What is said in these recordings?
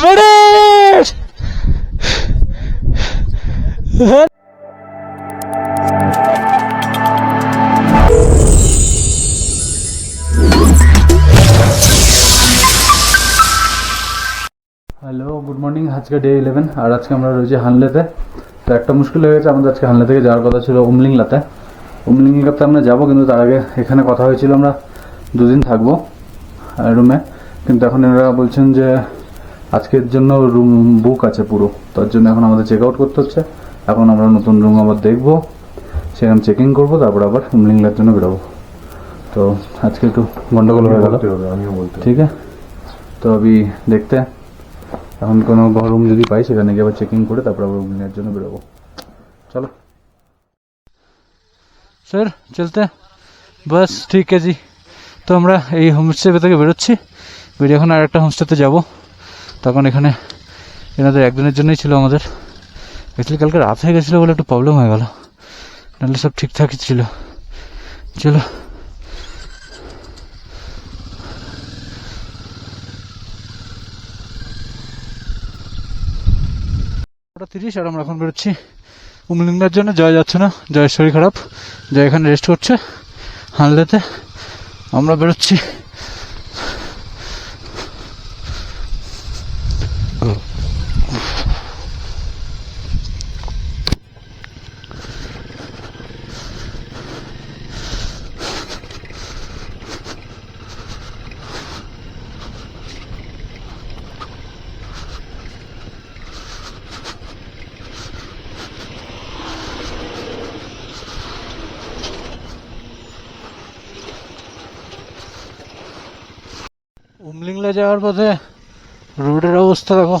ready. Hello, good morning. আজকে day 11 আর আজকে আমরা রয়েছি হানলেতে। তো একটা মুশকিল হয়ে গেছে আমাদের, আজকে হানলে থেকে যাওয়ার কথা ছিল উমলিংলাতে। উমলিংলাতে আমরা যাবো, কিন্তু তার আগে এখানে কথা হয়েছিল আমরা 2 দিন থাকবো রুমে, কিন্তু এখন এরা বলছেন যে আজকের জন্য রুম বুক আছে পুরো, তার জন্য এখন আমাদের চেক আউট করতে হচ্ছে। এখন আমরা নতুন রুম আবার দেখবো, সেখানে চেকিং করবো, তারপর আবার উমলিংলার জন্য বেরোবো। তো আজকে একটু গন্ডগোল হয়ে গেল, ঠিক আছে। তো আমি দেখতে এখন কোনো রুম যদি পাই সেখানে গিয়ে আবার চেকিং করে তারপর আবার উমলিংলার জন্য বেরোবো। चलो सर चलते हैं बस। ठीक है जी, তো আমরা এই হোমস্টে থেকে বেরোচ্ছি, বেরিয়ে এখন আর একটা হোমস্টেতে যাবো। তখন এখানে এনাদের একদিনের জন্যই ছিল আমাদের। অ্যাকচুয়ালি কালকে রাত হয়ে গেছিলো বলে একটু প্রবলেম হয়ে গেল, নাহলে সব ঠিকঠাকই ছিল। চলো ওটা 30 আর আমরা এখন বেরোচ্ছি উমলিংলার জন্য। জয় যাচ্ছে না, জয়ের শরীর খারাপ, জয় এখানে রেস্ট করছে হানলেতে। আমরা বেরোচ্ছি। উমলিংলা যাওয়ার পথে রোডের অবস্থা দেখো,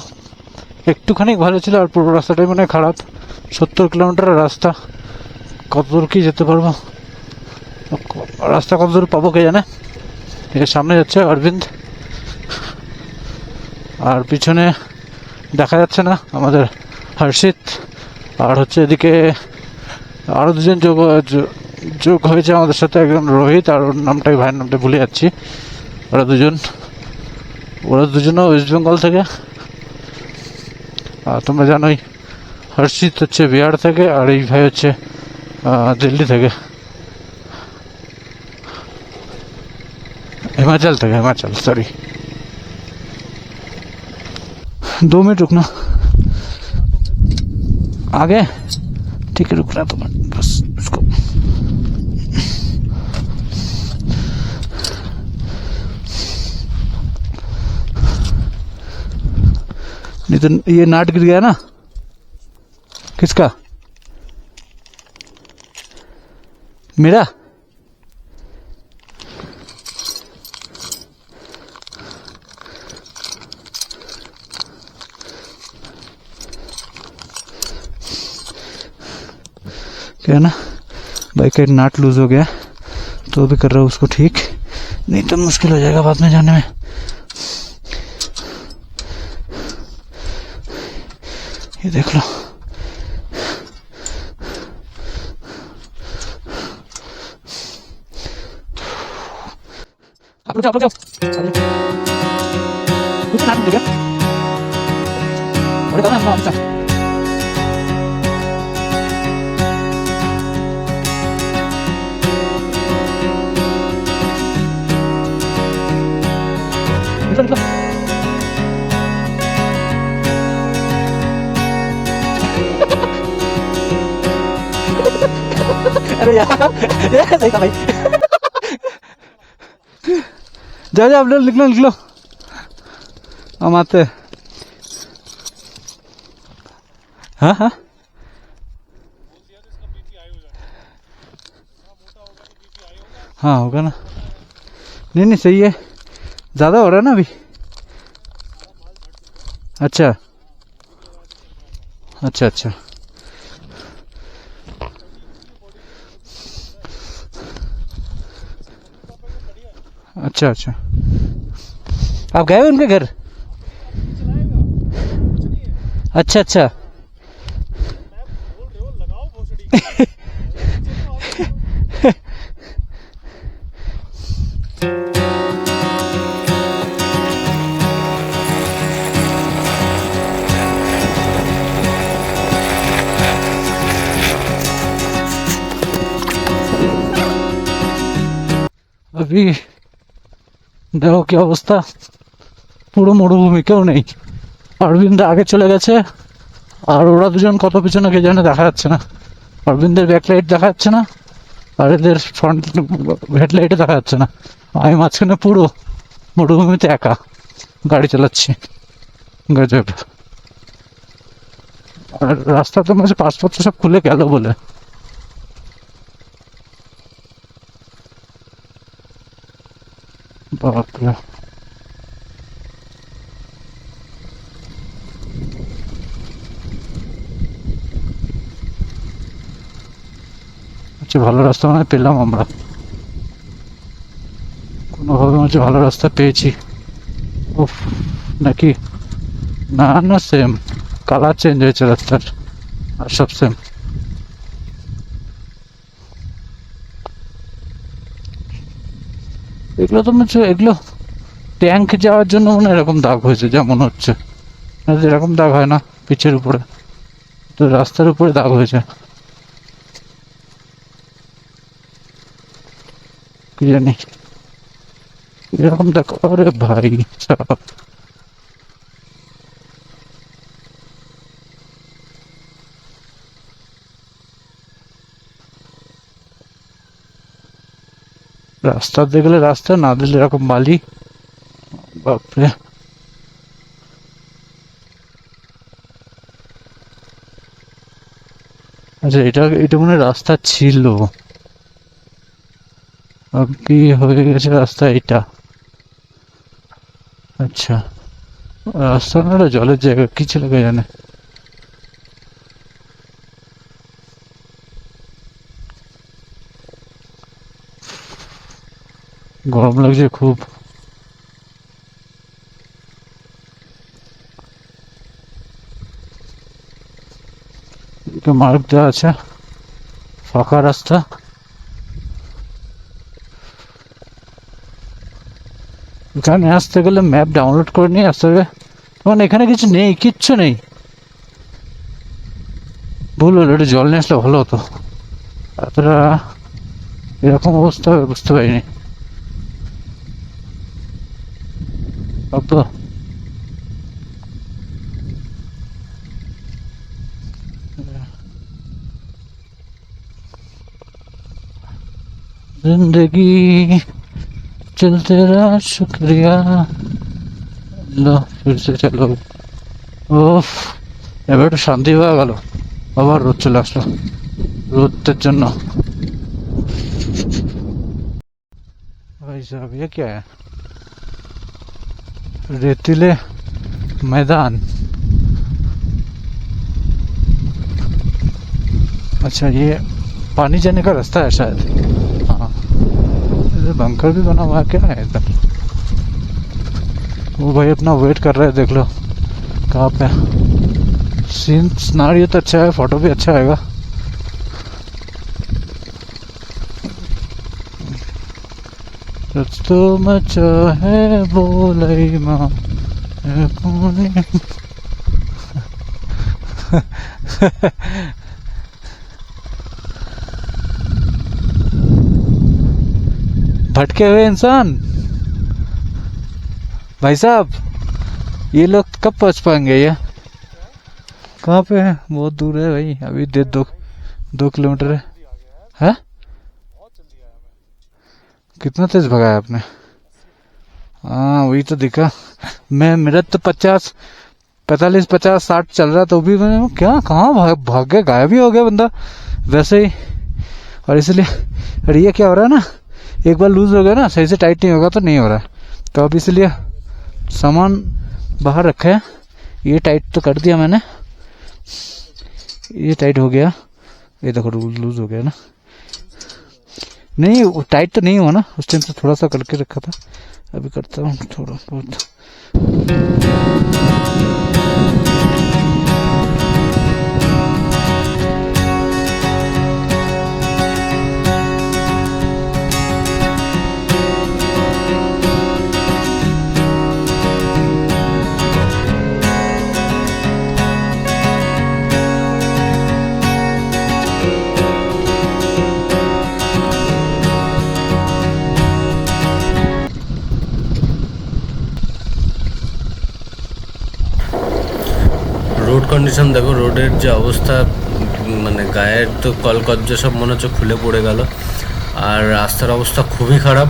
একটুখানি ভালো ছিল আর পুরো রাস্তাটাই মানে খারাপ। 70 কিলোমিটারের রাস্তা, কত দূর কি যেতে পারবো, রাস্তা কত দূর পাবো কে জানে। এর সামনে যাচ্ছে অরবিন্দ, আর পিছনে দেখা যাচ্ছে না আমাদের হর্ষিত, আর হচ্ছে এদিকে আরও 2জন যোগ হয়েছে আমাদের সাথে, একজন রোহিত আর ওর নামটাই, ভাইয়ের নামটা ভুলে যাচ্ছি। ওরা দুজনও ওয়েস্ট বেঙ্গল থেকে। আর তোমরা জানোই হর্ষিত হচ্ছে বিহার থেকে, আর এই ভাই হচ্ছে দিল্লি থেকে, हिमाचल থেকে, हिमाचल सॉरी। 2 मिनट रुकना आगे, ठीक है रुकना तो बस उसको। नहीं तो ये नाट गिर गया ना, किसका? मेरा? क्या ना, बाइक का नाट लूज हो गया तो भी कर रहा हूँ उसको ठीक, नहीं तो मुश्किल हो जाएगा बाद में जाने में। ये देख लो, आप लोग जाओ कुछ नाम देगा और बताओ ना हम निकलो। अरे यार सही था भाई। जाओ आप लोग निकलो, हम आते। हाँ हाँ होगा ना, नहीं सही है, ज़्यादा हो रहा है ना अभी। अच्छा अच्छा अच्छा अच्छा अच्छा। आप गए उनके घर? अच्छा अच्छा अभी দেখো কি অবস্থা, পুরো মরুভূমি, কেউ নেই। অরবিন্দ আগে চলে গেছে, আর ওরা দুজন কত পিছনে কে জানে, দেখা যাচ্ছে না। অরবিন্দের ব্যাকলাইট দেখা যাচ্ছে না, আর এদের ফ্রন্ট হেডলাইটে দেখা যাচ্ছে না। আমি মাঝখানে পুরো মরুভূমিতে একা গাড়ি চালাচ্ছি, গজব। আর রাস্তাতে মাঝে পাসপোর্ট সব খুলে গেল বলে। বাপরে, আচ্ছা ভালো রাস্তা মানে পেলাম আমরা, কোনোভাবে মনে ভালো রাস্তা পেয়েছি। উফ, নাকি? না না, সেম কালার চেঞ্জ হয়েছে রাস্তার, আর সব সেম। এগুলো তো মনে হচ্ছে এগুলো ট্যাঙ্ক যাওয়ার জন্য মনে হয় এরকম দাগ হয়েছে, যা মনে হচ্ছে। এরকম দাগ হয় না পিচের উপরে, তো রাস্তার উপরে দাগ হয়েছে কি জানি, এরকম দেখো। আরে ভাই সাব, রাস্তা দেখলে রাস্তা, না দিলে এরকম বালি, বাপরে। আচ্ছা এটা এটা মনে হয় রাস্তা ছিল, কি হয়ে গেছে রাস্তা এটা। আচ্ছা, রাস্তা না, জলের জায়গা কি ছিল কে জানে। গরম লাগছে খুব। মার্ক দেওয়া আছে, ফাঁকা রাস্তা। এখানে আসতে গেলে ম্যাপ ডাউনলোড করে নিয়ে আসতে হবে, তখন এখানে কিছু নেই, কিচ্ছু নেই। ভুল হলো, একটু জল নিয়ে আসলে ভালো হতো। এতটা এরকম অবস্থা বুঝতে পারিনি। जिंदगी चलते रहा, शुक्रिया। लो फिर से चलो। ওফ, এবার একটু শান্তি হয়ে গেল। আবার রোদ চলে আসলো, রোদের জন্য। भाई साहब ये क्या है, रेतीले मैदान। अच्छा ये पानी जाने का रास्ता है शायद। हाँ, इधर बंकर भी बना हुआ है, क्या है इधर। वो भाई अपना वेट कर रहे हैं, देख लो कहाँ पे। सीन सिनेरियो तो अच्छा है, फोटो भी अच्छा आएगा। तो मचा है बोलई माँ भटके हुए इंसान। भाई साहब ये लोग कब पहुंच पाएंगे, ये कहाँ पे है? बहुत दूर है भाई, अभी 2 किलोमीटर है। कितना तेज भगाया आपने? हाँ वही तो दिखा। मैं मेरा तो 45 50 60 चल रहा, तो भी मैंने क्या कहाँ भाग गया, गायब ही हो गया बंदा वैसे ही। और इसलिए अरे ये क्या हो रहा है ना, एक बार लूज हो गया ना, सही से टाइट नहीं होगा तो नहीं हो रहा है। तो अब इसलिए सामान बाहर रखा है, ये टाइट तो कर दिया मैंने, ये टाइट हो गया। ये देखो लूज हो गया ना, नहीं वो टाइट तो नहीं हुआ ना, उस टाइम से थोड़ा सा करके रखा था, अभी करता हूँ थोड़ा बहुत। কন্ডিশন দেখো, রোডের যে অবস্থা, মানে গায়ের তো কলকজ্জ সব মনে হচ্ছে খুলে পড়ে গেল। আর রাস্তার অবস্থা খুবই খারাপ।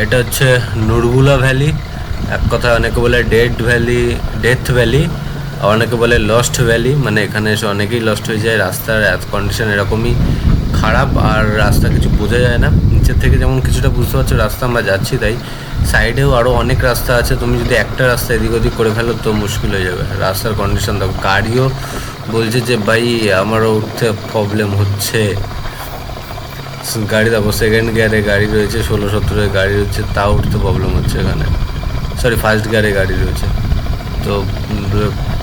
এটা হচ্ছে নুরবুলা ভ্যালি, এক কথায় অনেকে বলে ডেথ ভ্যালি, অনেকে বলে লস্ট ভ্যালি, মানে এখানে এসে অনেকেই লস্ট হয়ে যায়। রাস্তার কন্ডিশন এরকমই খারাপ, আর রাস্তা কিছু বোঝা যায় না। নিচের থেকে যেমন কিছুটা বুঝতে পারছো রাস্তা আমরা যাচ্ছি, তাই সাইডেও আরও অনেক রাস্তা আছে। তুমি যদি একটা রাস্তা এদিক ওদিক করে ফেলো তো মুশকিল হয়ে যাবে। রাস্তার কন্ডিশন দেখো, গাড়িও বলছে যে ভাই আমারও উঠতে প্রবলেম হচ্ছে। গাড়ি দেখো, সেকেন্ড গিয়ারে গাড়ি রয়েছে, 16-17 গাড়ি রয়েছে, তাও উঠতে প্রবলেম হচ্ছে এখানে। সরি, ফার্স্ট গিয়ারে গাড়ি রয়েছে। তো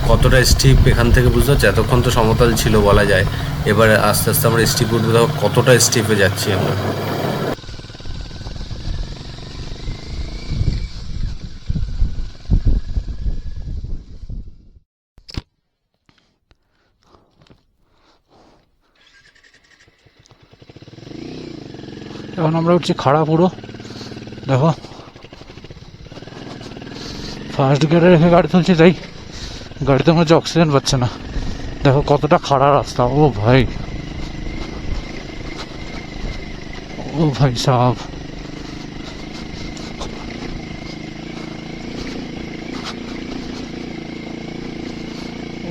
কতটা স্টিপ এখান থেকে বুঝতে পারছি। এতক্ষণ তো সমতল ছিল বলা যায়, এবার আস্তে আস্তে আমরা স্টিপ উঠবো। দেখো কতটা স্টিপে যাচ্ছি আমরা। এখন আমরা উঠছি খাড়া পুরো, দেখো ফার্স্ট গিয়ারে রেখে গাড়ি তুলছি, তাই গাড়িতে মনে হচ্ছে অক্সিজেন পাচ্ছে না। দেখো কতটা খাড়া রাস্তা। ও ভাই, ও ভাই সাহেব,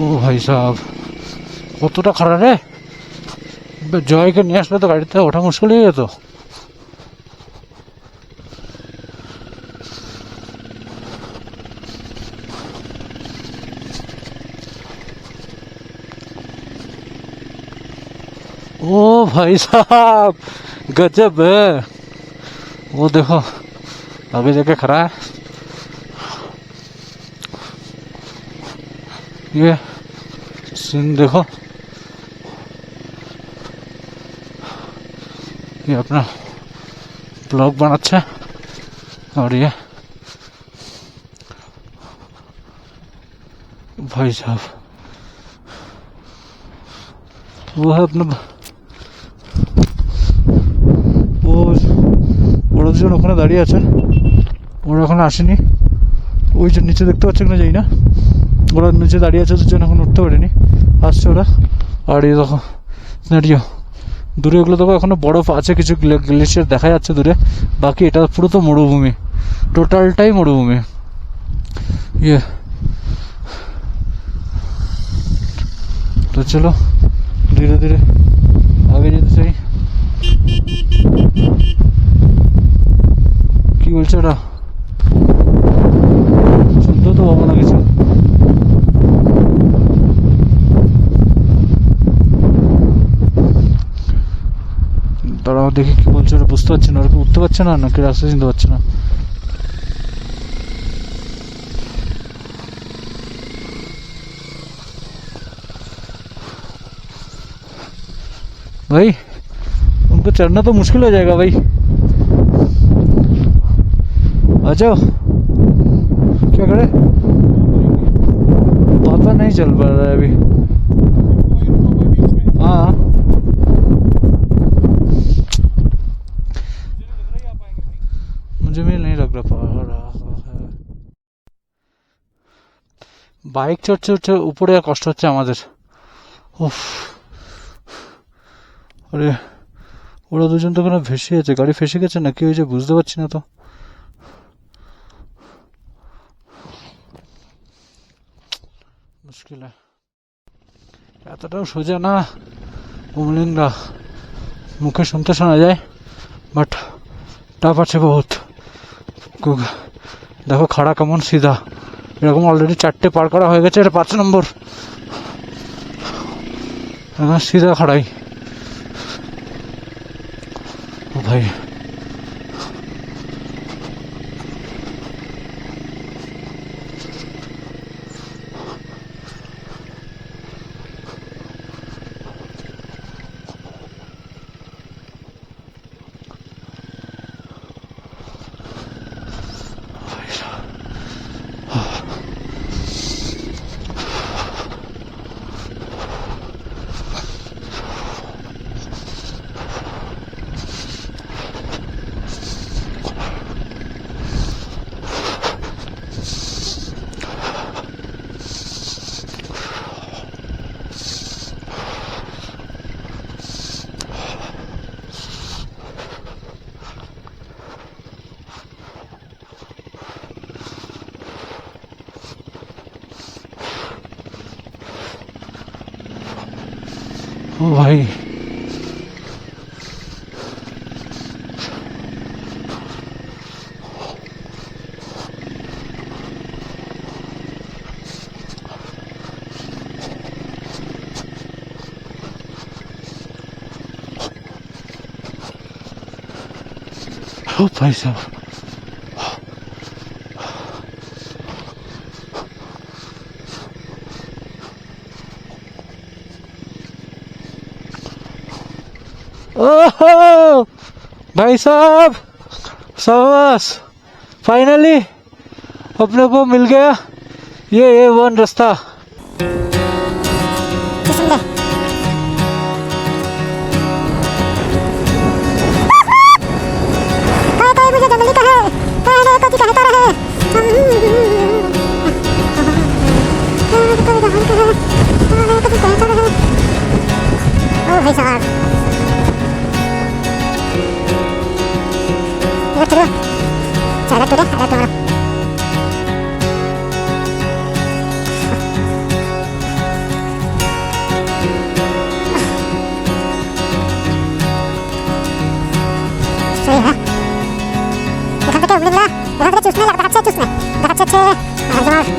ও ভাই সাহেব, কতটা খাড়া রে। জয়কে নিয়ে আসলে তো গাড়িতে ওঠা মুশকিল হয়ে যেত। ओ भाई साहब, गजब है। वो देखो आगे जाके खड़ा है, ये सीन देखो। ये अपना ब्लॉग बनाচ্ছে और ये भाई साहब वो है अपना, ওরা দুজন ওখানে দাঁড়িয়ে আছে, ওরা এখন আসেনি। ওই যে নিচে দেখতে পাচ্ছে না, যাই না, ওরা নিচে দাঁড়িয়ে আছে দুজন, এখন উঠতে পারেনি, আসছে ওরা। আর এই দেখো দাঁড়িয়ে দূরে এগুলো দেখো, এখনো বরফ আছে, কিছু গ্লেশিয়ার দেখা যাচ্ছে দূরে। বাকি এটা পুরো তো মরুভূমি, টোটালটাই মরুভূমি। ইয়ে তো চলো ধীরে ধীরে আগে যেতে চাই। কি বলছে ওরা, শুনতে তো পাবো না কিছু। দাঁড়াও দেখি কি বলছে ওরা, বুঝতে পারছে না, ওরা কি উঠতে পারছে না নাকি রাস্তা চিনতে পারছে না। भाई उनको चढ़ना तो मुश्किल हो जाएगा भाई, आ जाओ। क्या करे, पता नहीं चल पा रहा है अभी। हाँ मुझे भी नहीं लग रहा है। বাইক চড়ছে উঠছে উপরে, আর কষ্ট হচ্ছে আমাদের। উফ, আরে ওরা দুজন তো কোনো ভেসে আছে, গাড়ি ফেসে গেছে নাকি হয়েছে বুঝতে পারছি না তো। মুশকিল, এতটাও সোজা না উমলিংলা, মুখে শুনতে শোনা যায়, বাট টাফ আছে বহুত। দেখো খাড়া কেমন সিধা, এরকম অলরেডি 4টে পার করা হয়ে গেছে, এটা 5 নম্বর। এখন সিধা খাড়াই। ও ভাই ओ भाई ओ भाई साहब ओहो भाई साहब शाबाश फाइनली अपने को मिल गया ये A1 रास्ता भाई साहब चलो चलो तुरे अरे तुम्हारा सही है এখান থেকে উমলিংলা এখান থেকে চুষনে দেখাচ্ছে দেখাচ্ছে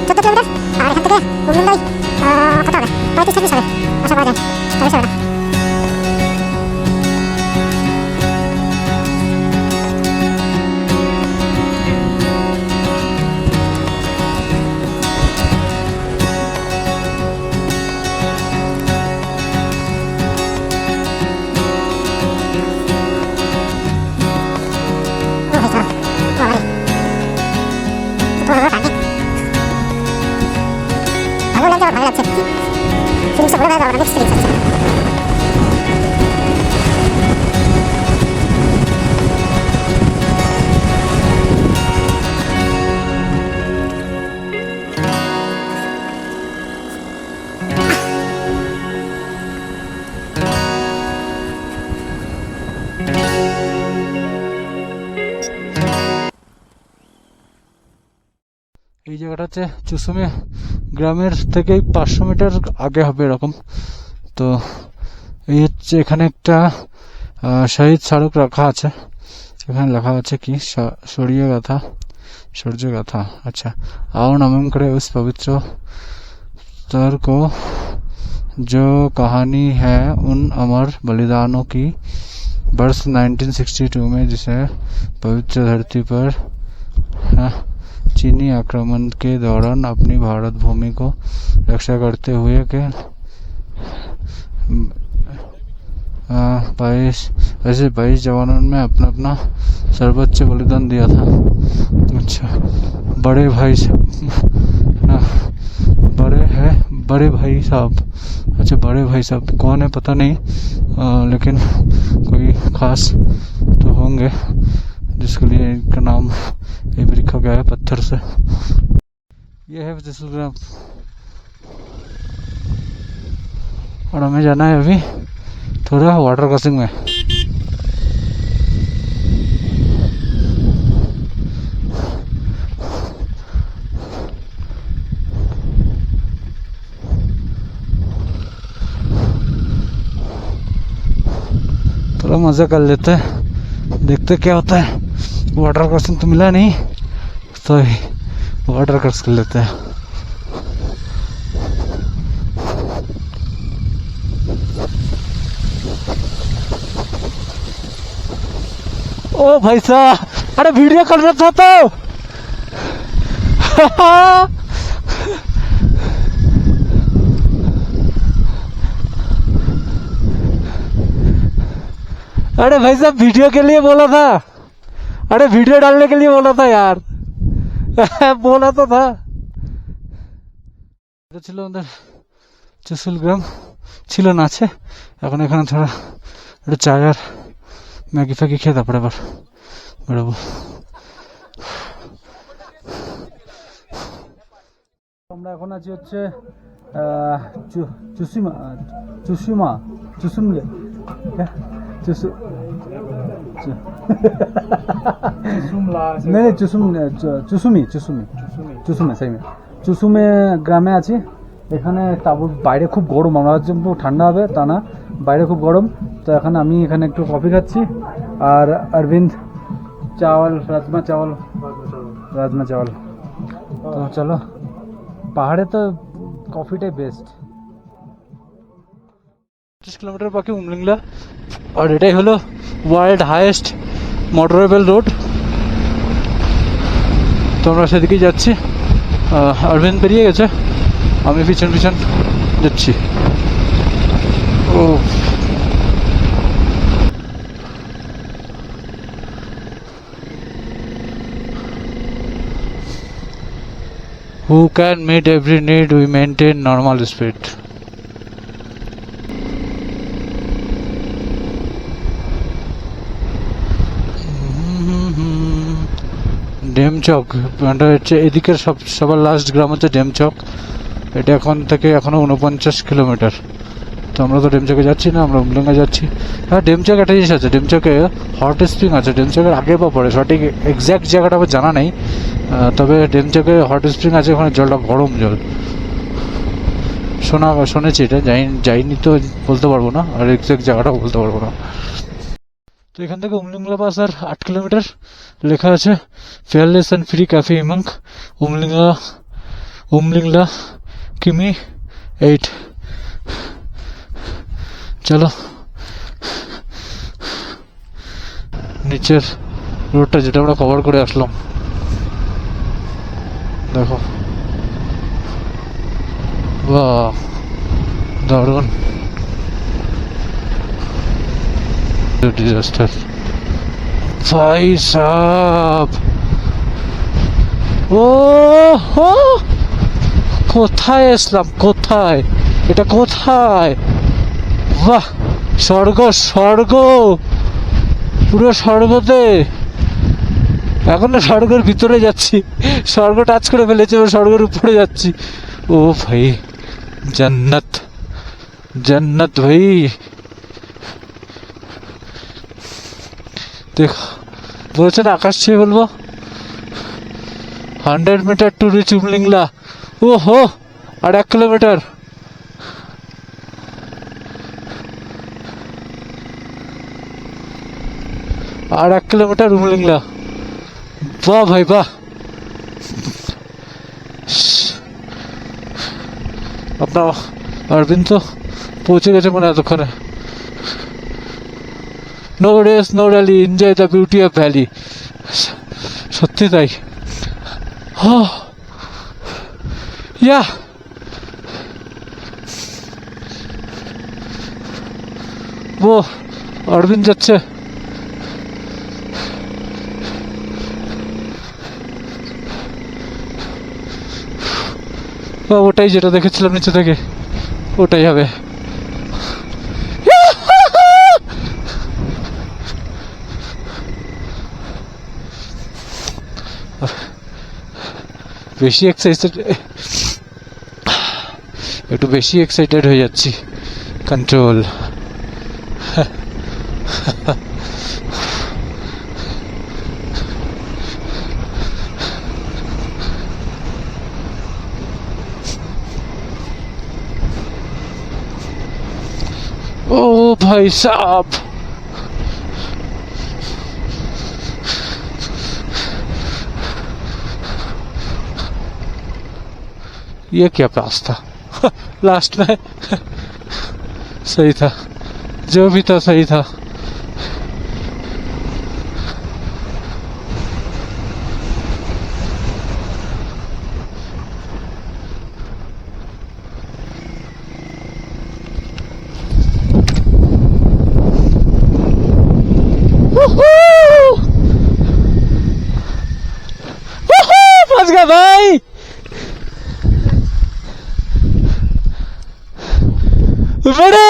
14 কিলোমিটার আর এখান থেকে উমলিংলাই কত হবে 35-36 হবে আশা করা যায় তবে হবে না ভালো লাগছে ফিলিংসটা ভালো লাগছে নেক্সট ফিলিংস আছে এই জায়গাটা হচ্ছে চুসুমি গ্রামের থেকে 500 মিটার আগে হবে এরকম তো এই হচ্ছে এখানে একটা শহীদ স্মারক রাখা আছে এখানে লেখা আছে কি शौर्य गाथा अच्छा आओ नमन करें उस पवित्र स्तर को जो कहानी है उन अमर बलिदानों की वर्ष 1962 में जिसे पवित्र धरती पर चीनी आक्रमण के दौरान अपनी भारत भूमि को रक्षा करते हुए के 22 जवानों ने अपना सर्वोच्च बलिदान दिया था अच्छा बड़े भाई ना बड़े भाई साहब अच्छा बड़े भाई साहब कौन है पता नहीं लेकिन कोई खास तो होंगे जिसके लिए इनका नाम ये भी लिखा गया है पत्थर से ये है जैसलमेर और हमें जाना है अभी थोड़ा वाटर क्रॉसिंग में थोड़ा मजा कर लेते हैं देखते क्या होता है वाटर क्रॉसिंग तो मिला नहीं तो वाटर क्रॉस कर लेते हैं ओ भाई साहब अरे वीडियो कर रहा था तो अरे भाई साहब वीडियो के लिए बोला था अरे वीडियो डालने के लिए बोला था यार बोला तो था ছিল আমাদের চুসুল গ্রাম ছিল না আছে এখন এখানে থোড়া একটু চা আর ম্যাগি ফ্যাগি খেয়ে তারপরে আবার বেরোবো আমরা এখন আছি হচ্ছে চুসুমলে नहीं चुसुमी सही में चुसुमे ग्रामे आছি এখানে তাবু বাইরে খুব গরম, আমরা হচ্ছে ঠান্ডা হবে তা না, বাইরে খুব গরম। তো এখন আমি এখানে একটু কফি খাচ্ছি, আর অরবিন্দ চাওয়াল, রাজমা চাওয়াল। তো চলো, পাহাড়ে তো কফিটাই বেস্ট। 25 কিলোমিটার বাকি উমলিংলা, আর এটাই হলো ওয়ার্ল্ড হাইয়েস্ট মোটরেবল রোড। তো আমরা সেদিকেই যাচ্ছি। অরবিন্দ বেরিয়ে গেছে, আমি পিছন পিছন যাচ্ছি। ও who can meet every need, we maintain normal speed. Demchok, এটা হচ্ছে এদিকের সবার লাস্ট গ্রাম হচ্ছে ডেমচক। এটা এখন থেকে এখনো 49 কিলোমিটার। তো আমরা তো ডেমচকে যাচ্ছি না, আমরা উমলিঙ্গা যাচ্ছি। হ্যাঁ, ডেমচক একটা জিনিস আছে, ডেমচকে হট স্প্রিং আছে, ডেমচকের আগে বা পরে, সঠিক এক্স্যাক্ট জায়গাটা আমার জানা নেই। তবে ডেমচকে হট স্প্রিং আছে, ওখানে জলটা গরম জল শুনেছি। এটা যাইনি তো বলতে পারবো না, আর এক্স্যাক্ট জায়গাটাও বলতে পারবো না। তো এখান থেকে উমলিংলা পাস আর 8 কিলোমিটার। লেখা আছে ফেয়ারলেস অ্যান্ড ফ্রি ক্যাফে ইমাঙ্ক উমলিংলা কিমি 8। চলো, নিচের রোডটা যেটা আমরা কভার করে আসলাম, দেখো, বাহ দারুণ। ডিজাস্টার ভাই সাব, ও হো, কোথায় আসলাম, কোথায়, এটা কোথায়? বাহ, স্বর্গ, স্বর্গ, পুরো স্বর্গতে। এখন না স্বর্গের ভিতরে যাচ্ছি, স্বর্গ টাচ করে ফেলেছে, স্বর্গের উপরে যাচ্ছি। ও ভাই, জান্নাত, জান্নাত ভাই। দেখো, বলছেন আকাশ ছুঁয়ে বলবো। 100 মিটার টু রিচ উমলিংলা। ও হো, আর 1 কিলোমিটার। আর 1 কিলোমিটার উমলিংলা। বাহ ভাই বাহ। আপনার অরবিন্দ তো পৌঁছে গেছে মানে এতক্ষণে। No race no rally, enjoy the beauty of valley. সত্যি তাই। ইয়া, ও অরবিন্দ যাচ্ছে। ওটাই যেটা দেখেছিলাম নিচে থেকে, ওটাই হবে। বেশি এক্সাইটেড, একটু বেশি এক্সাইটেড হয়ে যাচ্ছি। কন্ট্রোল। ओ भाई साहब, ये क्या पास था? लास्ट में सही था, जो भी था सही था। पहुंच गया भाई। बड़े,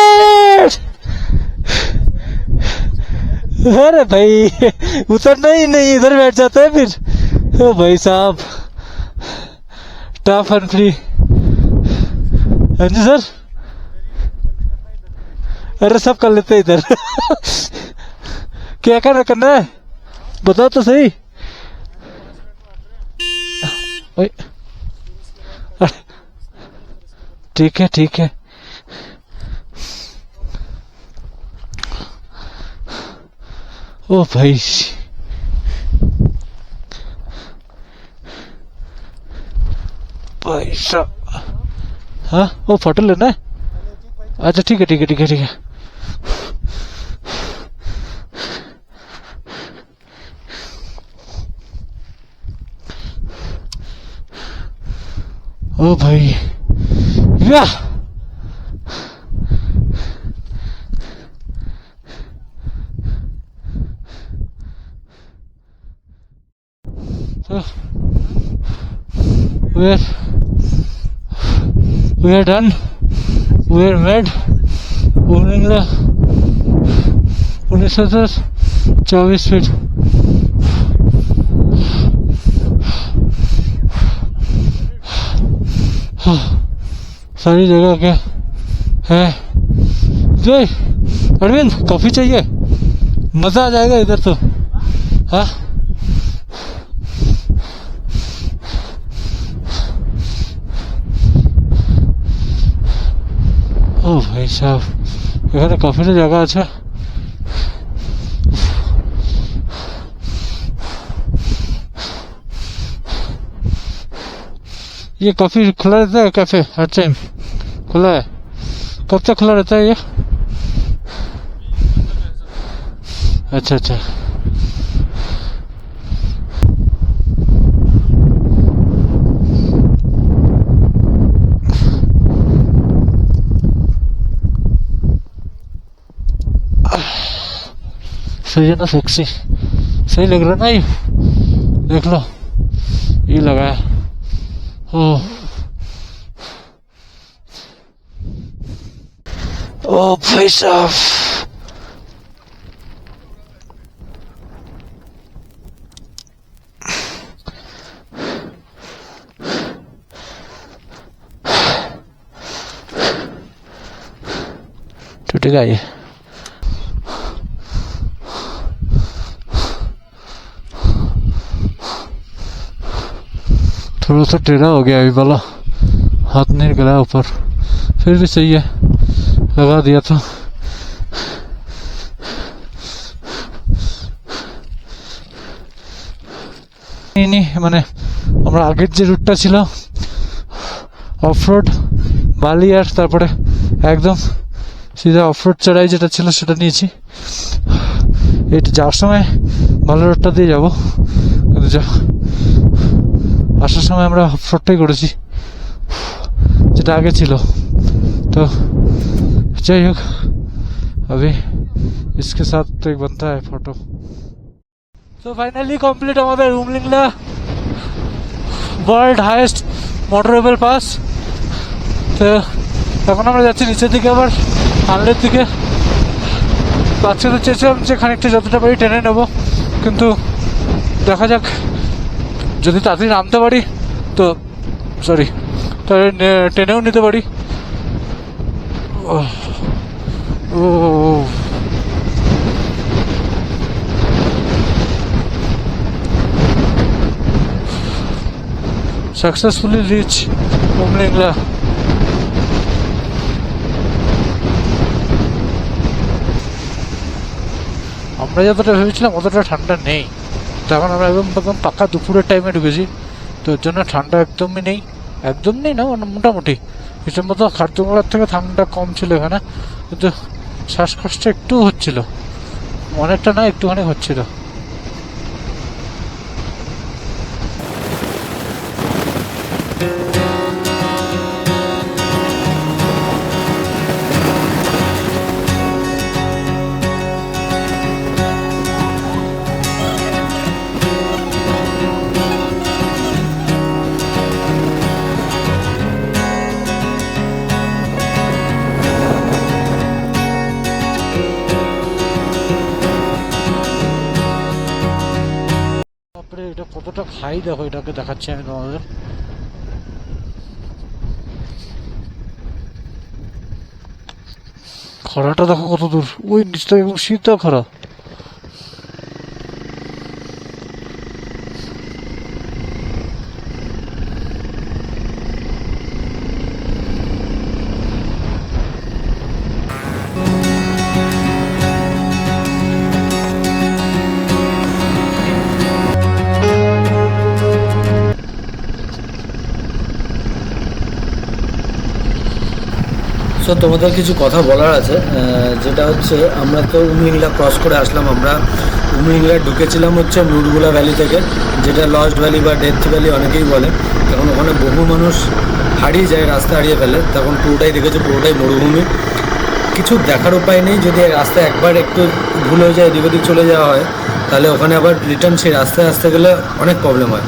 अरे भाई उतरना ही नहीं, इधर बैठ जाते हैं फिर। ओ भाई साहब, टफ एंड फ्री। हाँ जी सर, अरे सब कर लेते हैं इधर। क्या करना है बताओ तो सही। ठीक है ठीक है। ओ भाई भाई साहब, हाँ वो फोटो लेना है? अच्छा ठीक है ठीक है ठीक है ठीक है। ओ भाई या so we are done, we are made Umling La 1924 feet. सारी जगह क्या है? जय अरविंद कॉफी चाहिए? मजा आ जाएगा इधर तो। हाँ ओ भाई साहब এখানে কফির জায়গা আছে। ये कॉफी खुला रहता है? कैफे हर टाइम खुला है? कब तक खुला रहता है ये? अच्छा अच्छा सही है ना? सेक्सी सही लग रहा ना ये? देख लो ये लगा है। ओ भाई साहब टूटेगा ये। थोड़ा सा टेढ़ा हो गया अभी वाला, हाथ नहीं निकला ऊपर, फिर भी सही है, लगा दिया था। মানে আমরা আগের যে রুটটা ছিল অফরোড বালি আর তারপরে একদম সিধা অফরোড চড়াই যেটা ছিল সেটা নিয়েছি। এটা যাওয়ার সময় ভালো রোডটা দিয়ে যাবো, কিন্তু আসার সময় আমরা অফরোডটাই করেছি যেটা আগে ছিল। তো যাই হোক अभी इसके साथ तो एक बनता है फोटो। तो फाइनली कंप्लीट हमारे Umling La world highest motorable pass. তো এখন আমরা যাচ্ছি নিচের দিকে, আবার হানলের দিকে। আজকে তো চেয়েছিলাম যে খানিকটা যতটা পারি টেনে নেবো, কিন্তু দেখা যাক, যদি তাড়াতাড়ি নামতে পারি তো সরি তাহলে টেনেও নিতে পারি। ও सक्सेसफुली रीच उमलिंगला। আমরা যতটা ভেবেছিলাম অতটা ঠান্ডা নেই। তখন আমরা একদম পাকা দুপুরের টাইমে ঢুকেছি, তো ওর জন্য ঠান্ডা একদমই নেই, একদম নেই না, মানে মোটামুটি হিসেব মতো খাদ্যমলার থেকে ঠান্ডা কম ছিল এখানে, কিন্তু শ্বাসকষ্ট একটু হচ্ছিল, অনেকটা না একটুখানি হচ্ছিল। এটা কতটা খাই দেখো, এটাকে দেখাচ্ছি আমি তোমাদের। খরাটা দেখো কত দূর, ওই নিচটা একদম শীত খরা। সো তোমাদের কিছু কথা বলার আছে, যেটা হচ্ছে আমরা তো উমলিংলা ক্রস করে আসলাম। আমরা উমলিংলায় ঢুকেছিলাম হচ্ছে নুরগুলা ভ্যালি থেকে, যেটা লস্ট ভ্যালি বা ডেথ ভ্যালি অনেকেই বলে। তখন ওখানে বহু মানুষ হারিয়ে যায়, রাস্তা হারিয়ে ফেলে, তখন পুরোটাই দেখেছে, পুরোটাই মরুভূমি, কিছু দেখার উপায় নেই। যদি রাস্তায় একবার একটু ভুল হয়ে যায়, এদিক ওদিক চলে যাওয়া হয়, তাহলে ওখানে আবার রিটার্ন সেই রাস্তায় আসতে গেলে অনেক প্রবলেম হয়।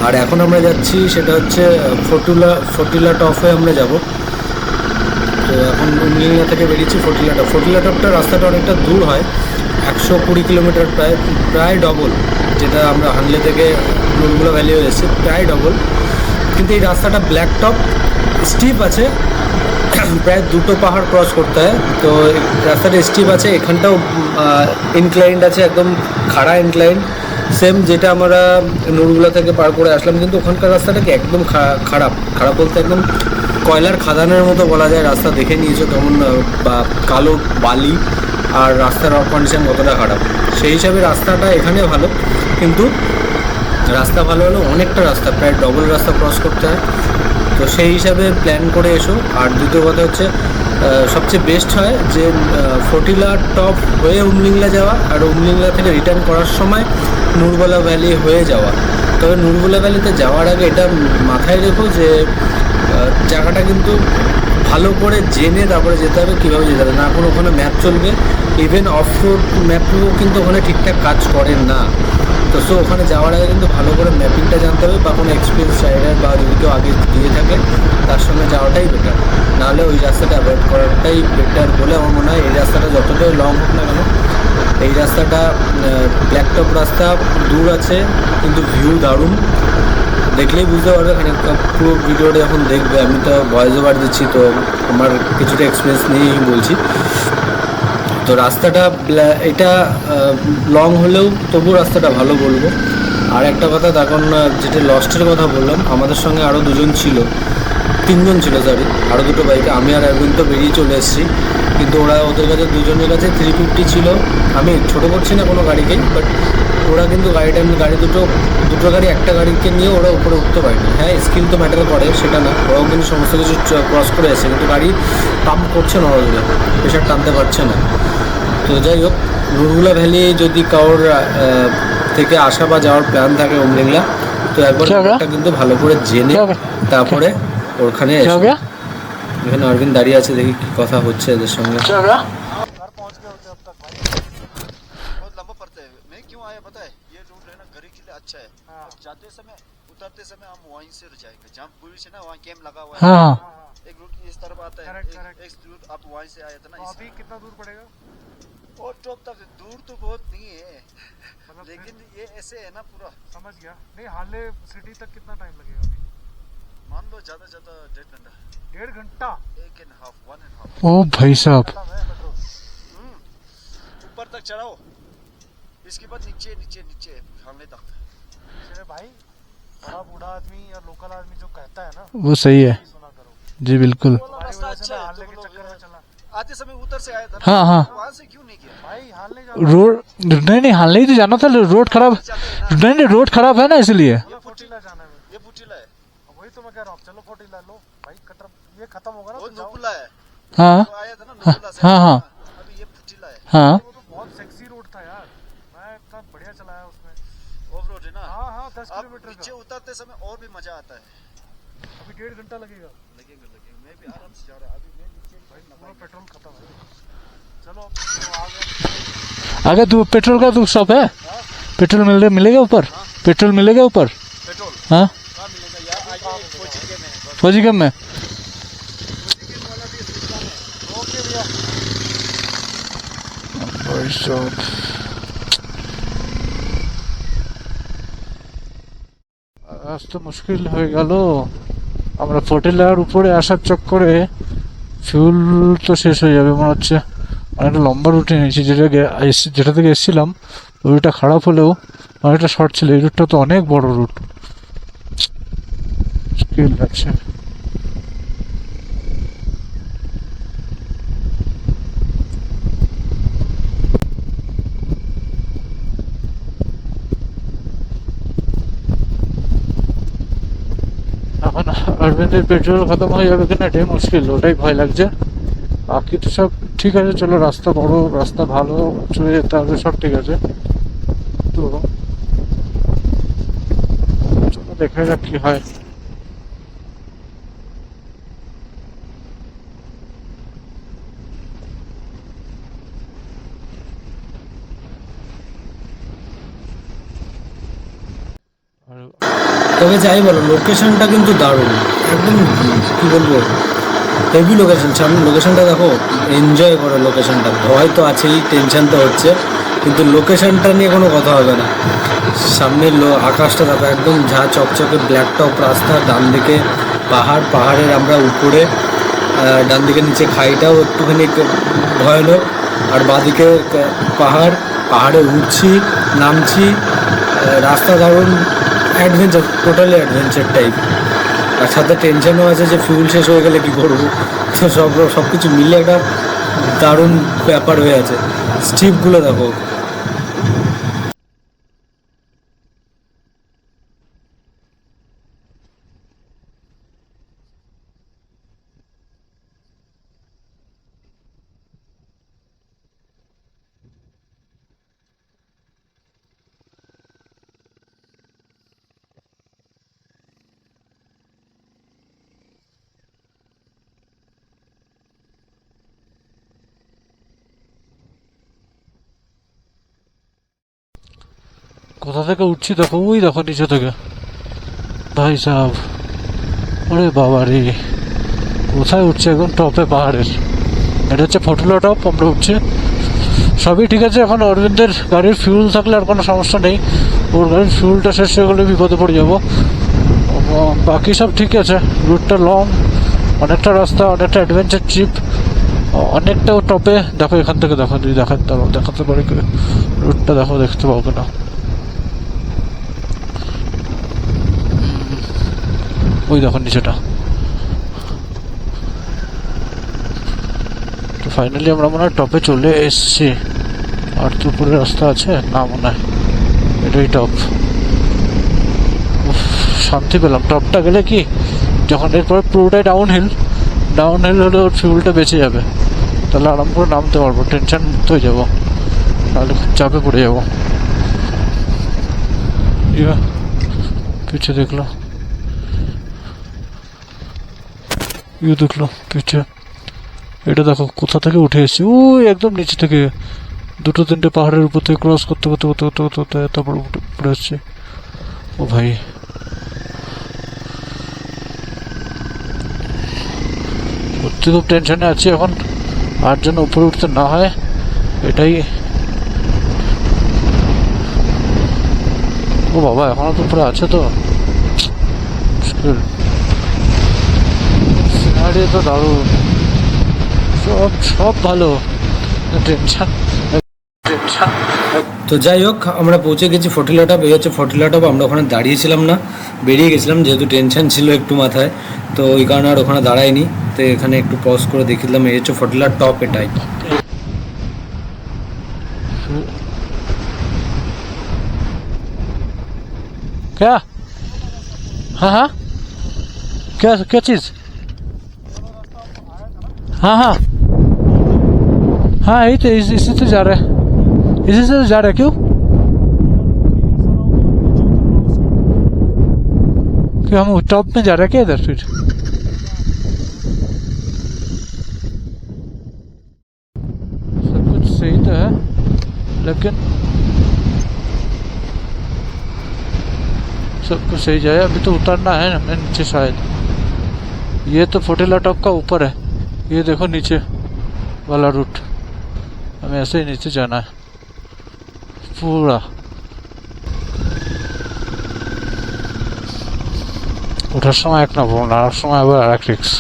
আর এখন আমরা যাচ্ছি সেটা হচ্ছে ফটিলা টপ হয়ে আমরা যাব। তো এখন উমলিংলা থেকে বেরিয়েছি ফটিলা টপটা রাস্তাটা অনেকটা দূর হয়, 120 কিলোমিটার, প্রায় ডবল যেটা আমরা হানলে থেকে নুরগুলা ভ্যালি হয়ে এসেছি, প্রায় ডবল। কিন্তু এই রাস্তাটা ব্ল্যাক টপ, স্টিপ আছে, প্রায় 2টো পাহাড় ক্রস করতে হয়। তো রাস্তাটা স্টিপ আছে, এখানটাও ইনক্লাইন্ড আছে, একদম খাড়া ইনক্লাইন্ড, সেম যেটা আমরা নুরগুলা থেকে পার করে আসলাম। কিন্তু ওখানকার রাস্তাটা কি একদম খারাপ বলতে একদম কয়লার খাদানের মতো বলা যায়। রাস্তা দেখে নিয়েছো কেমন, বা কালো বালি, আর রাস্তার কন্ডিশন কতটা খারাপ। সেই হিসাবে রাস্তাটা এখানে ভালো, কিন্তু রাস্তা ভালো হলেও অনেকটা রাস্তা, প্রায় ডবল রাস্তা ক্রস করতে হয়। তো সেই হিসাবে প্ল্যান করে এসো। আর দ্বিতীয় কথা হচ্ছে সবচেয়ে বেস্ট হয় যে ফটিলা টপ হয়ে উমলিংলা যাওয়া, আর উমলিংলা থেকে রিটার্ন করার সময় নুরগুলা ভ্যালি হয়ে যাওয়া। তবে নুরগুলা ভ্যালিতে যাওয়ার আগে এটা মাথায় রেখো যে জায়গাটা কিন্তু ভালো করে জেনে তারপরে যেতে হবে, কীভাবে যেতে হবে। না কোনো ওখানে ম্যাপ চলবে, ইভেন অফ রোড ম্যাপও কিন্তু ওখানে ঠিকঠাক কাজ করে না। তো সো ওখানে যাওয়ার আগে কিন্তু ভালো করে ম্যাপিংটা জানতে হবে, বা কোনো এক্সপিরিয়েন্স রাইডার বা যদি কেউ আগে দিয়ে থাকে তার সঙ্গে যাওয়াটাই বেটার। নাহলে ওই রাস্তাটা অ্যাভয়েড করাটাই বেটার বলে আমার মনে হয়। এই রাস্তাটা যতটাই লং হোক না কেন, এই রাস্তাটা ব্ল্যাকটপ রাস্তা, দূর আছে কিন্তু ভিউ দারুণ, দেখলেই বুঝতে পারবে। খানিকটা পুরো ভিডিওটা যখন দেখবে, আমি তো ভয়েস ওভার দিচ্ছি, তো আমার কিছুটা এক্সপিরিয়েন্স নিয়েই বলছি। তো রাস্তাটা এটা লং হলেও তবু রাস্তাটা ভালো বলবো। আর একটা কথা, তখন যেটা লস্টের কথা বললাম, আমাদের সঙ্গে আরও 3জন ছিল, সরি, আরও 2টো বাইকে। আমি আর অরবিন্দ তো বেরিয়ে চলে এসেছি, কিন্তু ওদের কাছে 2জনের কাছে 350 ছিল। আমি ছোটো করছি না কোনো গাড়িকেই, বাট ওরা কিন্তু দুটো গাড়ি, একটা গাড়িকে নিয়ে ওরা উপরে উঠতে পারেনি। হ্যাঁ, স্কিল তো ম্যাটার করে, সেটা না, ওরাও কিন্তু সমস্ত কিছু ক্রস করে এসেছে, কিন্তু গাড়ি পাম্প করছে না, ওরা দূরে প্রেশার টানতে পারছে না। তো যাই হোক, নুরগুলা ভ্যালি যদি কারোর থেকে আসা বা যাওয়ার প্ল্যান থাকে উমলিংলা, তো একবার একটা কিন্তু ভালো করে জেনে তারপরে ওখানে এখানে অরবিন্দ দাঁড়িয়ে আছে, দেখি কি কথা হচ্ছে এদের সঙ্গে। बहुत लंबा पड़ता है। मैं क्यों आया पता है? ये रूट है ना घड़ी के लिए अच्छा है। जाते समय उतरते समय हम वहीं से जाएंगे, जहाँ पुलिस है ना वहाँ कैंप लगा हुआ है। हाँ एक रूट इस तरफ आता है, एक रूट आप वहीं से आए थे ना। अभी कितना दूर पड़ेगा? और टॉप तक दूर तो बहुत नहीं है, लेकिन ये ऐसे है ना पूरा। समझ गया। नहीं, हाले सिटी तक कितना टाइम लगेगा अभी? मान लो ज्यादा ज्यादा 1.5 घंटा, 1.5 घंटा? 1.5 ओ भाई साहब, ऊपर तक चढ़ाओ, इसके बाद नीचे नीचे नीचे हालने तक। चले भाई, बड़ा बूढ़ा आदमी या लोकल आदमी जो कहता है ना, वो सही है सुना करो। जी, बिल्कुल। वाला रास्ता अच्छा है, हालने तुम के लोग चक्कर में चला। आते समय उधर से आया था ना। हाँ, हाँ। वहाँ से क्यों नहीं किया? भाई हालने जा रोड नहीं, हाल ही तो जाना था, रोड खराब, नहीं रोड खराब है ना, इसलिए। ये फुटीला जाना है। ये फुटीला है, वही तो मैं कह रहा हूँ, चलो फुटीला लो भाई, कटर ये खत्म होगा ना वो तो जाओ। नुपुला है, हाँ वो आया था ना नुपुला से। हाँ, हाँ। अभी ये फुटीला है, हाँ, वो तो बहुत सेक्सी रोड था यार, मैं इतना बढ़िया चलाया उसमें। ऑफ रोड है ना। हाँ हाँ, 10 अब किलोमीटर नीचे का। उतरते समय और भी मजा आता है। अभी 1.5 घंटा लगेगा लगेगा मैं भी आराम से जा रहा। अभी मैं नीचे भाई, पूरा पेट्रोल खत्म है। चलो अब तो आ गए। अगर तू पेट्रोल का तो शॉप है, पेट्रोल मिलेगा ऊपर, पेट्रोल मिलेगा ऊपर। पेट्रोल हाँ, कहाँ मिलेगा यार? आगे फौजी के में बस। फौजीगम में। वाला भी सिस्टम है। ओके भैया। भाई साहब, আজ তো মুশকিল হয়ে গেল। আমরা ফটিলার উপরে আসার চক্করে ফিউল তো শেষ হয়ে যাবে মনে হচ্ছে। অনেকটা লম্বা রুটে নিয়েছি, যেটা থেকে এসেছিলাম ওই রুটটা খারাপ হলেও অনেকটা শর্ট ছিল, এই রুটটা তো অনেক বড় রুট। মুশকিল আছে। এখন অরবিন্দের পেট্রোল খতম হয়ে যাবে কিনা এটাই মুশকিল, ওটাই ভয় লাগছে। বাকি তো সব ঠিক আছে, চলো রাস্তা বড়, রাস্তা ভালো, চলে যেতে হবে, সব ঠিক আছে। তো চলো দেখা যাক কি হয়। তবে যাই বলো, লোকেশনটা কিন্তু দারুণ, একদম কি বলবো, হেভি লোকেশন। সামনে লোকেশনটা দেখো, এনজয় করো লোকেশনটা। ভয় তো আছেই, টেনশন তো হচ্ছে, কিন্তু লোকেশনটা নিয়ে কোনো কথা হবে না। সামনের আকাশটা দেখো, একদম ঝা চকচকে ব্ল্যাক টপ রাস্তা, ডান দিকে পাহাড়, পাহাড়ের আমরা উপরে, ডান দিকে নিচে খাইটাও একটুখানি ভয়ানক, আর বাঁদিকে পাহাড়, পাহাড়ে উঠছি নামছি, রাস্তা দারুণ, অ্যাডভেঞ্চার, টোটালি অ্যাডভেঞ্চার টাইপ। আর সাথে টেনশনও আছে যে ফিউল শেষ হয়ে গেলে কী করবো। তো সব কিছু মিলে একটা দারুণ ব্যাপার হয়ে আছে। স্ট্রিপগুলো দেখো, কোথা থেকে উঠছি দেখো, ওই দেখো নিচে থেকে, ভাই সাহেব, ওরে বাবা রে, কোথায় উঠছে? একদম টপে পাহাড়ের। এটা হচ্ছে ফটুলা টপ, আমরা উঠছি। সবই ঠিক আছে, এখন অরবিন্দের গাড়ির ফিউল থাকলে আর কোনো সমস্যা নেই। ওর গাড়ির ফিউলটা শেষ হয়ে গেলে বিপদে পড়ে যাবো। বাকি সব ঠিক আছে। রুটটা লং, অনেকটা রাস্তা, অনেকটা অ্যাডভেঞ্চার ট্রিপ, অনেকটাও টপে। দেখো এখান থেকে দেখো, যদি দেখাতে পারি, রুটটা দেখো, দেখতে পাবো না। ওই দেখো নিচেটা। তো ফাইনালি আমরা মনে হয় টপে চলে এসছি। আর তো উপরে রাস্তা আছে না, মনে হয় এটাই টপ। শান্তি পেলাম। টপটা গেলে কি, যখন এরপরে পুরোটাই ডাউন হিল হলে ওর ফিউলটা বেঁচে যাবে, তাহলে আরাম করে নামতে পারবো, টেনশন মুক্ত হয়ে যাবো, তাহলে খুব চাপে পড়ে যাবো। পিছিয়ে দেখলো, দেখলো পিছিয়ে, এটা দেখো কোথা থেকে উঠে এসেছি, ওই একদম নিচে থেকে, দুটো তিনটে পাহাড়ের উপর থেকে ক্রস করতে করতে করতে করতে করতে করতে তারপর উপরে এসছি। ও ভাই, সত্যি খুব টেনশনে আছি এখন, আর যেন উপরে উঠতে না হয়, এটাই। ও বাবা, এখনো তো উপরে আছে তো, মুশকিল। সিনারি তো দারুণ, সব ভালো, টেনশন। তো যাই হোক, আমরা পৌঁছে গেছি ফটিলা টপ। এই হচ্ছে ফটিলা টপ। আমরা ওখানে দাঁড়িয়েছিলাম না, বেরিয়ে গেছিলাম, যেহেতু টেনশন ছিল একটু মাথায়, তো ওই কারণে আর ওখানে দাঁড়াইনি। তো এখানে একটু পজ করে দেখিলাম। এই হচ্ছে ফটিলা টপ, এটাই। क्या? हाँ हाँ, क्या चीज? हाँ हाँ हाँ, यही तो, इसी से जा रहा है, इसी से जा रहा है। क्यों हम टॉप में जा रहे हैं क्या इधर? फिर सब कुछ सही तो है, लेकिन सब कुछ सही जाए। अभी तो उतरना है ना नीचे शायद। ये तो फोटिला टॉप का ऊपर है, ये देखो नीचे वाला रूट, हमें ऐसे ही नीचे जाना है पूरा। ওঠার সময় এক নম্বর, নামার সময় আবার আর এক রিক্স।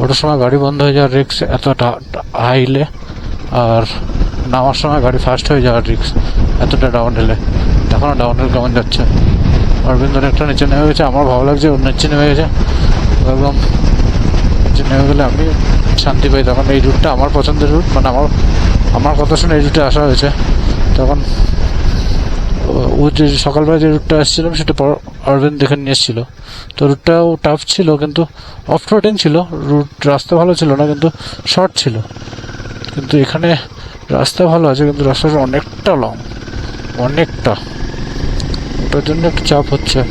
ওঠার সময় গাড়ি বন্ধ হয়ে যাওয়ার রিক্স এতটা হাইলে, আর নামার সময় গাড়ি ফাস্ট হয়ে যাওয়ার রিক্স এতটা ডাউন হিলে। এখনও ডাউন হিল কেমন যাচ্ছে। অরবিন্দ অনেকটা নিচে নেমে গেছে, আমার ভালো লাগছে, ওর নিচে নেমে গেছে একদম। নিচে নেমে গেলে আমি শান্তি পাই। তখন এই রুটটা আমার পছন্দের রুট, মানে আমার কথা শুনে এই রুটে আসা হয়েছে। তখন ও যে সকালবেলা যে রুটটা আসছিলাম সেটা অরবিন্দ দেখে নিয়ে এসেছিলো। তো রুটটাও টাফ ছিল, কিন্তু অফ রোডিং ছিল, রুট রাস্তা ভালো ছিল না, কিন্তু শর্ট ছিল। কিন্তু এখানে রাস্তা ভালো আছে, কিন্তু রাস্তাটা অনেকটা লং, অনেকটা, ওটার জন্য একটু চাপ হচ্ছে।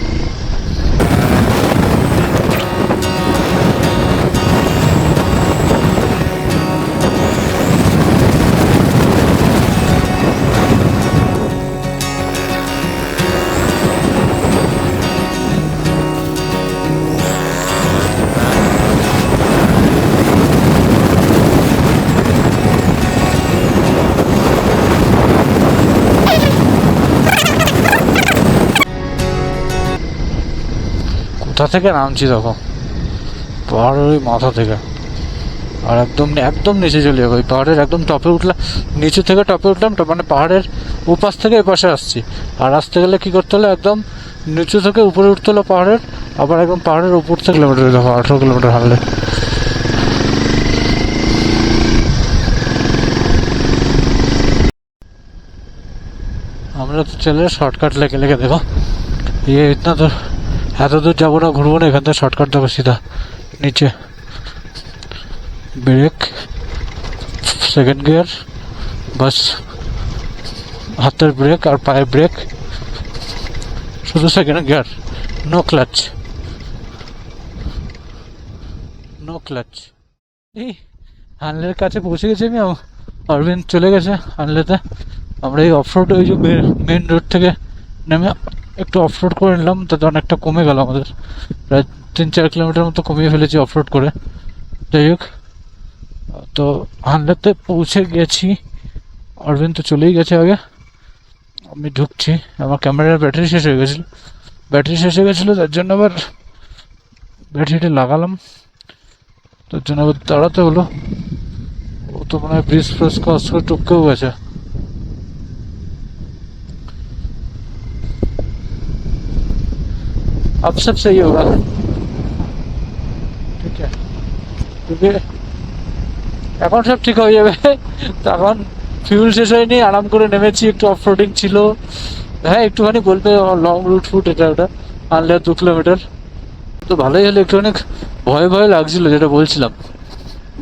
কোথা থেকে নামছি দেখো, পাহাড়ের ওই মাথা থেকে, আর একদম নিচে চলে যাবো। ওই পাহাড়ের একদম টপে উঠলাম, নিচে থেকে টপে উঠলাম, মানে পাহাড়ের ওপাশ থেকে এপাশে আসছি। আর আসতে গেলে কি করতে হলো, একদম নিচু থেকে উপরে উঠতে হলো পাহাড়ের, আবার একদম পাহাড়ের উপর থেকে কিলোমিটার, দেখো 18 কিলোমিটার হাঁটলে। আমরা তো চলে শর্টকাট লেগে দেখো, ये इतना तो এত দূর যাবো না, ঘুরবো না, এখান থেকে শর্টকাট দেবো সিধা নিচে। ব্রেক, সেকেন্ড গিয়ার, বাস, হাতের ব্রেক আর পায়ের ব্রেক, শুধু second gear, no clutch, no clutch. এই হানলের কাছে পৌঁছে গেছি আমি, অরবিন্দ চলে গেছে হানলেতে। আমরা এই অফরোড, ওই যে মেন রোড থেকে নেমে একটু অফরোড করে নিলাম, তাতে অনেকটা কমে গেল আমাদের, প্রায় 3-4 কিলোমিটার মতো কমিয়ে ফেলেছি অফরোড করে। যাই হোক, তো হানলেতে পৌঁছে গেছি, অরবিন্দ তো চলেই গেছে আগে, আমি ঢুকছি। আমার ক্যামেরার ব্যাটারি শেষ হয়ে গেছিলো, তার জন্য আবার ব্যাটারিটা লাগালাম, তার জন্য আবার দাঁড়াতে হলো। ও তো মনে হয় ব্রিজ ফ্রেস ক্রস করে টপকেও গেছে। अब सब सही होगा, ठीक है, क्योंकि এখন সব ঠিক হয়ে যাবে। তখন ফিউল শেষ হয়নি, আরাম করে নেমেছি, একটু অফ রোডিং ছিল, হ্যাঁ একটুখানি বলবে লং রুট ফুট, এটা ওটা আনলে 2 কিলোমিটার তো ভালোই হলো। একটু অনেক ভয় লাগছিল, যেটা বলছিলাম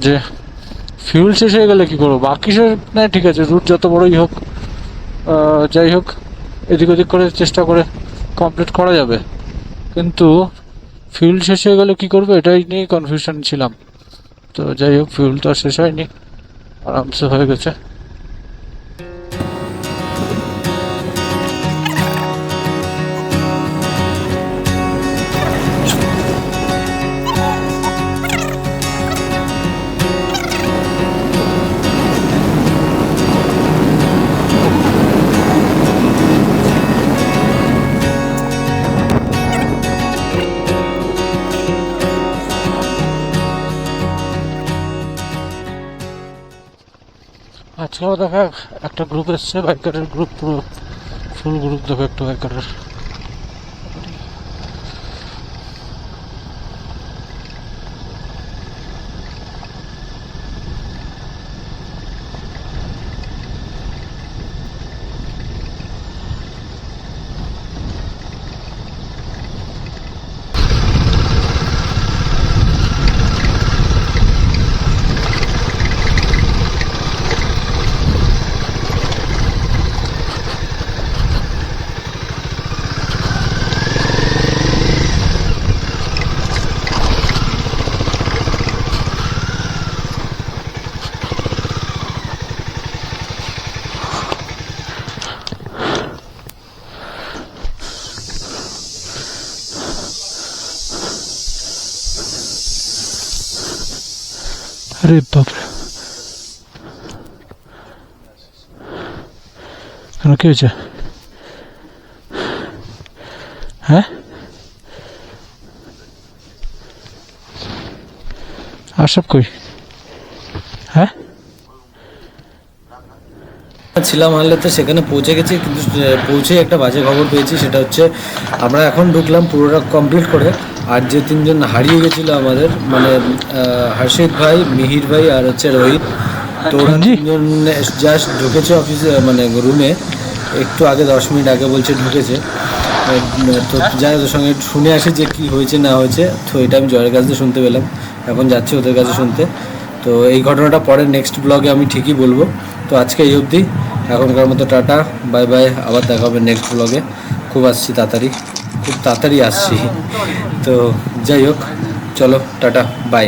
যে ফিউল শেষ হয়ে গেলে কি করবো, বাকি সব না ঠিক আছে, রুট যত বড়ই হোক, যাই হোক এদিক ওদিক করে চেষ্টা করে কমপ্লিট করা যাবে, কিন্তু ফিউল শেষ হয়ে গেলে কি করবো এটাই নিয়ে কনফিউশন ছিলাম। তো যাই হোক, ফিউল তো আর শেষ হয়নি, আরামসে হয়ে গেছে। আজকেও দেখা একটা গ্রুপ এসছে, বাইকারের গ্রুপ, পুরো ফুল গ্রুপ দেখো একটা বাইকারের। अरे बाप रे, কি হয়েছে? হ্যাঁ আর সব কই? হ্যাঁ ছিলাম হানলেতে, সেখানে পৌঁছে গেছি, কিন্তু পৌঁছে একটা বাজে খবর পেয়েছি। সেটা হচ্ছে আমরা এখন ঢুকলাম পুরোটা কমপ্লিট করে, আর যে 3 জন হারিয়ে গেছিলো আমাদের, মানে হর্ষিত ভাই, মিহির ভাই আর হচ্ছে রোহিত, তো ওরা 3 জন জাস্ট ঢুকেছে অফিসে, মানে রুমে, একটু আগে 10 মিনিট আগে বলছে ঢুকেছে। তো যাই ওদের সঙ্গে শুনে আসি যে কি হয়েছে না হয়েছে। তো এটা আমি জয়ের কাছ থেকে শুনতে পেলাম, এখন যাচ্ছি ওদের কাছে শুনতে। তো এই ঘটনাটা পরে নেক্সট ব্লগে আমি ঠিকই বলবো। তো আজকে এই অবধি, এখনকার মতো টাটা, বাই বাই, আবার দেখা হবে নেক্সট ব্লগে। খুব তাড়াতাড়ি আসছি। তো যাই হোক, চলো টাটা, বাই।